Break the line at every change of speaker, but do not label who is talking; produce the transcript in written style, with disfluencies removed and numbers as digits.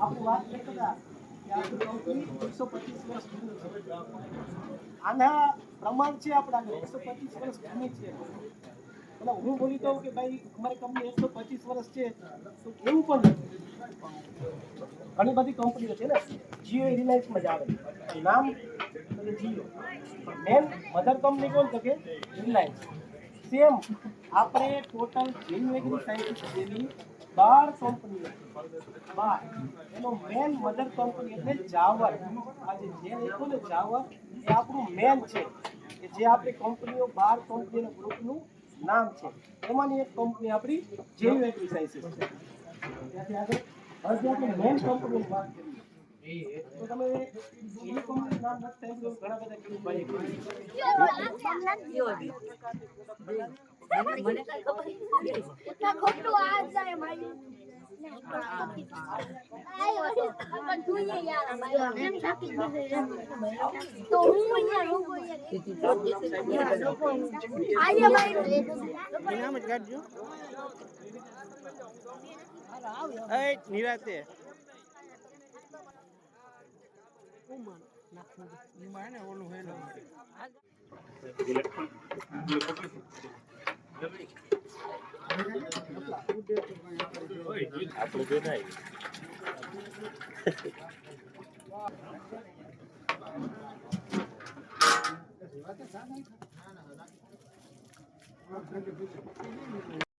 આપણે વાત કરતા કે આપણી કંપની 125 વર્ષ જૂની છે. આના પ્રમાણ છે આપણા 125 વર્ષ જૂની છે. એટલે હું બોલી દઉં કે ભાઈ અમારી કંપની 125 વર્ષ છે તો એવું પણ નથી. ઘણી બધી કંપનીઓ છે ને, જીઓ રિલાયન્સમાં જ આવે નામ તો જીઓ, મેન મધર કંપની કોણ તો કે રિલાયન્સ. સેમ આપણે ટોટલ જેન્યુએગ્રી સાયન્ટિસ્ટ જેવી 12 કંપનીઓ, 12 એનો મેન મધર કંપની એટલે જાવર. આજે જે લખ્યું ને જાવર એ આપણું મેન છે કે જે આપણી કંપનીઓ 12 કંપનીના ગ્રુપનું નામ છે. એમાંની એક કંપની આપણી જેન્યુએગ્રી સાયન્ટિસ્ટ છે. ત્યાંથી આગળ હવે આપણે મેન કંપનીની વાત કરીએ તો તમે એની કંપનીનું નામ નથી સાંભળ્યું, ઘણા બધા ખેડૂતભાઈએ કીધું.
મને કઈ ખબર નથી ખોટું આ જાય મારી પણ જોઈએ યાર એમ થાકી તો હું યાર લોકો આજે મારી
નામ જ કાઢજો એ નિરાતે ને ઓલું હેલો
આપણે જે થાય